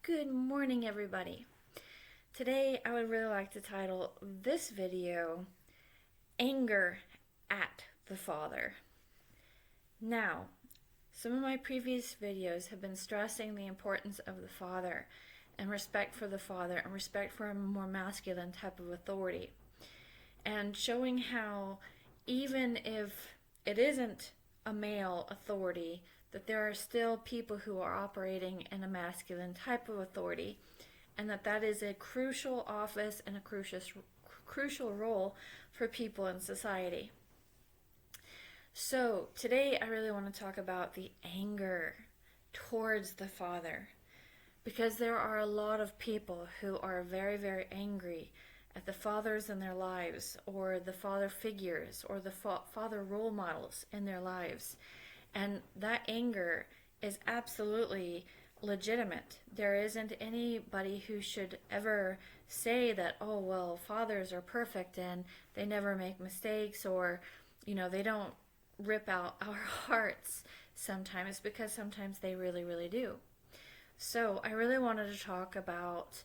Good morning, everybody. Today, I would really like to title this video, Anger at the Father. Now, some of my previous videos have been stressing the importance of the Father and respect for the Father and respect for a more masculine type of authority, and showing how even if it isn't a male authority, that there are still people who are operating in a masculine type of authority, and that is a crucial office and a crucial role for people in society. So today I really want to talk about the anger towards the Father, because there are a lot of people who are very, very angry at the fathers in their lives, or the father figures, or the father role models in their lives. And that anger is absolutely legitimate. There isn't anybody who should ever say that, oh, well, fathers are perfect and they never make mistakes, or, they don't rip out our hearts sometimes, because sometimes they really, really do. So I really wanted to talk about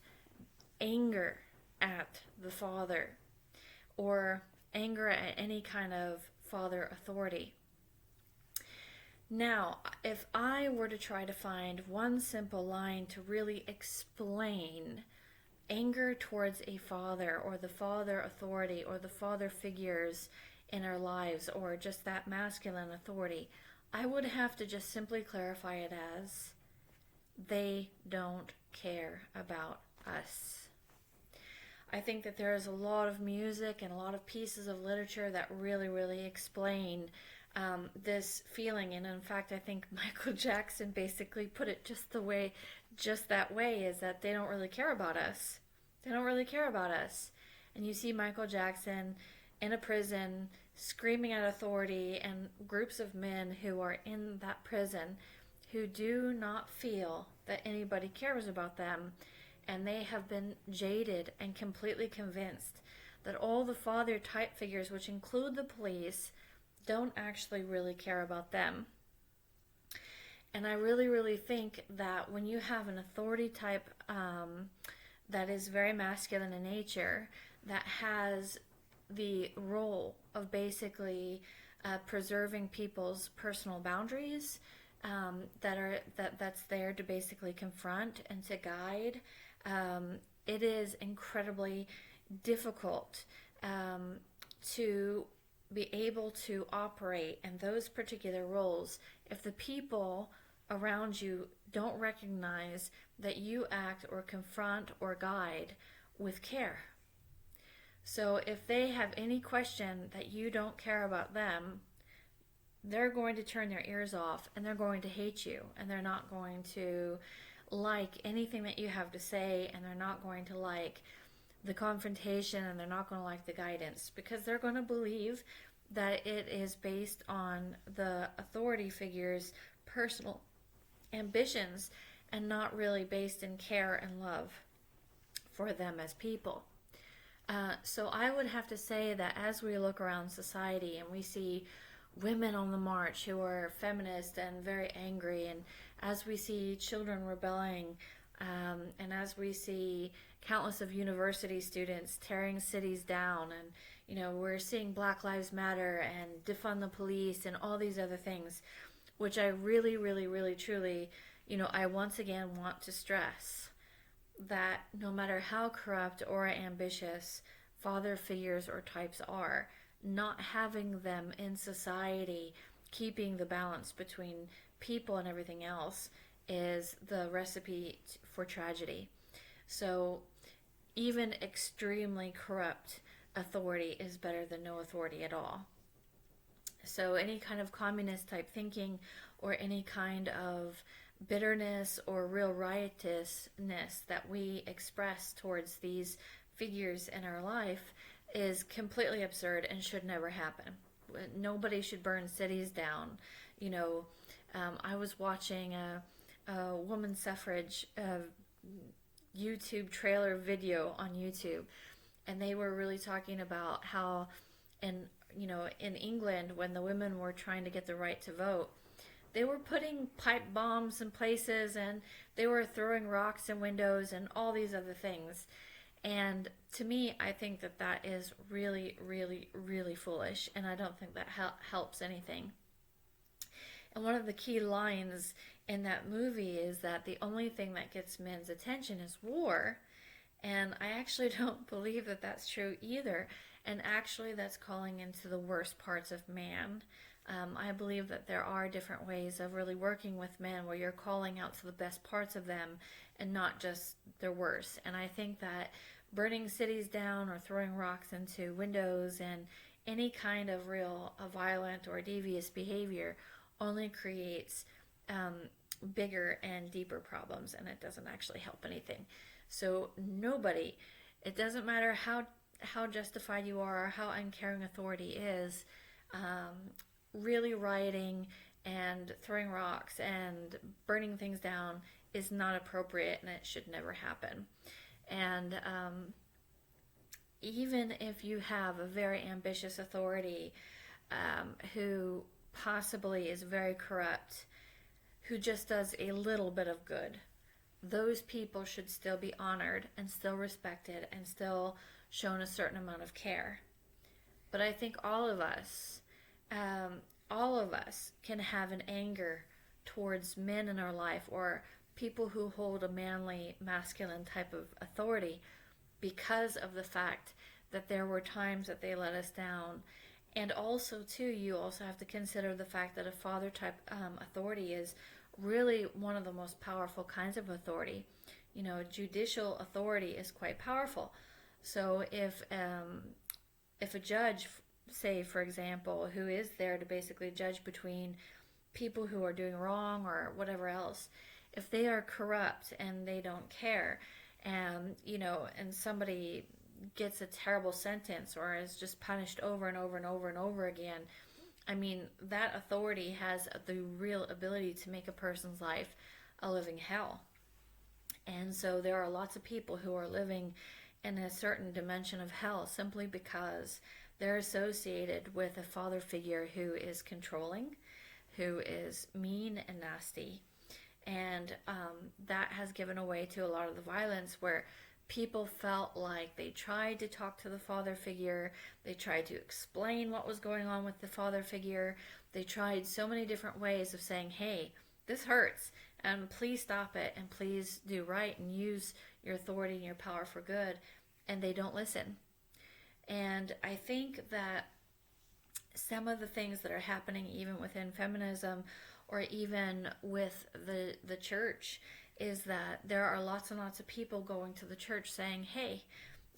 anger at the Father, or anger at any kind of father authority. Now, if I were to try to find one simple line to really explain anger towards a father, or the father authority, or the father figures in our lives, or just that masculine authority, I would have to just simply clarify it as they don't care about us. I think that there is a lot of music and a lot of pieces of literature that really, really explain this feeling. And in fact, I think Michael Jackson basically put it just that way, is that they don't really care about us. They don't really care about us. And you see Michael Jackson in a prison screaming at authority, and groups of men who are in that prison who do not feel that anybody cares about them. And they have been jaded and completely convinced that all the father type figures, which include the police, don't actually really care about them. And I really, really think that when you have an authority type that is very masculine in nature, that has the role of basically preserving people's personal boundaries, that's there to basically confront and to guide, it is incredibly difficult to be able to operate in those particular roles if the people around you don't recognize that you act or confront or guide with care. So if they have any question that you don't care about them, they're going to turn their ears off, and they're going to hate you, and they're not going to like anything that you have to say, and they're not going to like the confrontation, and they're not going to like the guidance, because they're going to believe that it is based on the authority figure's personal ambitions, and not really based in care and love for them as people. So I would have to say that as we look around society and we see women on the march who are feminist and very angry, and as we see children rebelling, and as we see countless of university students tearing cities down, and we're seeing Black Lives Matter and defund the police and all these other things, which I really, really, really, truly, I once again want to stress that no matter how corrupt or ambitious father figures or types are, not having them in society, keeping the balance between people and everything else, is the recipe for tragedy. So even extremely corrupt authority is better than no authority at all. So any kind of communist type thinking, or any kind of bitterness or real riotousness that we express towards these figures in our life, is completely absurd and should never happen. Nobody should burn cities down. I was watching a women's suffrage YouTube trailer video on YouTube, and they were really talking about how in England, when the women were trying to get the right to vote, they were putting pipe bombs in places, and they were throwing rocks in windows and all these other things. And to me, I think that that is really, really, really foolish, and I don't think that helps anything. And one of the key lines in that movie is that the only thing that gets men's attention is war. And I actually don't believe that that's true either. And actually, that's calling into the worst parts of man. I believe that there are different ways of really working with men where you're calling out to the best parts of them and not just their worst. And I think that burning cities down or throwing rocks into windows and any kind of real violent or devious behavior only creates bigger and deeper problems, and it doesn't actually help anything. So nobody, it doesn't matter how justified you are or how uncaring authority is, really rioting and throwing rocks and burning things down is not appropriate, and it should never happen. And even if you have a very ambitious authority who possibly is very corrupt, who just does a little bit of good, those people should still be honored and still respected and still shown a certain amount of care. But I think all of us can have an anger towards men in our life or people who hold a manly, masculine type of authority because of the fact that there were times that they let us down. And also, too, you also have to consider the fact that a father type authority is really one of the most powerful kinds of authority. You know, judicial authority is quite powerful. So if a judge, say for example, who is there to basically judge between people who are doing wrong or whatever else, if they are corrupt and they don't care, and and somebody gets a terrible sentence or is just punished over and over and over and over again, I mean, that authority has the real ability to make a person's life a living hell. And so there are lots of people who are living in a certain dimension of hell simply because they're associated with a father figure who is controlling, who is mean and nasty. And that has given way to a lot of the violence where people felt like they tried to talk to the father figure, they tried to explain what was going on with the father figure, they tried so many different ways of saying, hey, this hurts, and please stop it, and please do right and use your authority and your power for good, and they don't listen. And I think that some of the things that are happening even within feminism or even with the church is that there are lots and lots of people going to the church saying, hey,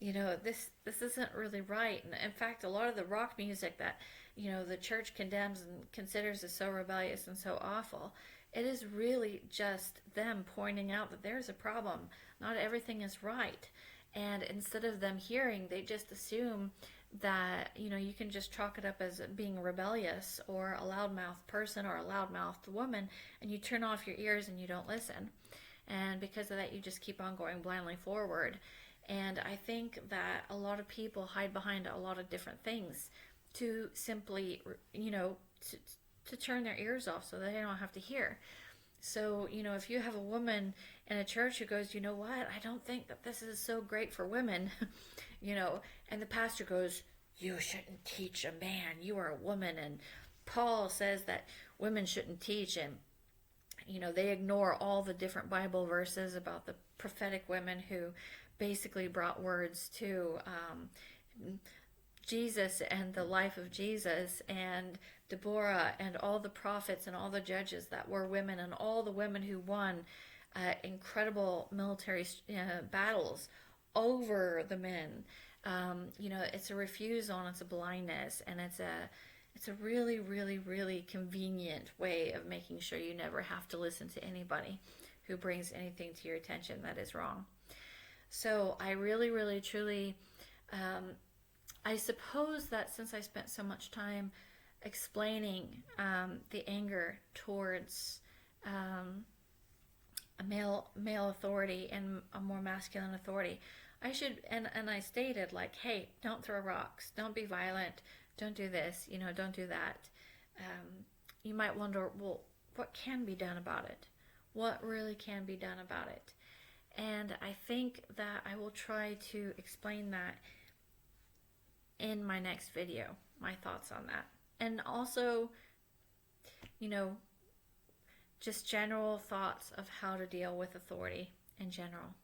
this isn't really right. And in fact, a lot of the rock music that, the church condemns and considers as so rebellious and so awful, it is really just them pointing out that there's a problem. Not everything is right. And instead of them hearing, they just assume that, you can just chalk it up as being rebellious or a loudmouth person or a loudmouthed woman, and you turn off your ears and you don't listen. And because of that, you just keep on going blindly forward. And I think that a lot of people hide behind a lot of different things to simply, to turn their ears off so that they don't have to hear. So, if you have a woman in a church who goes, you know what, I don't think that this is so great for women, and the pastor goes, you shouldn't teach a man, you are a woman, and Paul says that women shouldn't teach, and they ignore all the different Bible verses about the prophetic women who basically brought words to Jesus and the life of Jesus, and Deborah and all the prophets and all the judges that were women, and all the women who won incredible military battles over the men. It's a refusal, it's a blindness, and it's a really, really, really convenient way of making sure you never have to listen to anybody who brings anything to your attention that is wrong. So I really, really, truly, I suppose that since I spent so much time explaining the anger towards a male authority and a more masculine authority, I should, and I stated like, hey, don't throw rocks, don't be violent, don't do this, don't do that. You might wonder, well, what can be done about it, what really can be done about it. And I think that I will try to explain that in my next video, my thoughts on that. And also, just general thoughts of how to deal with authority in general.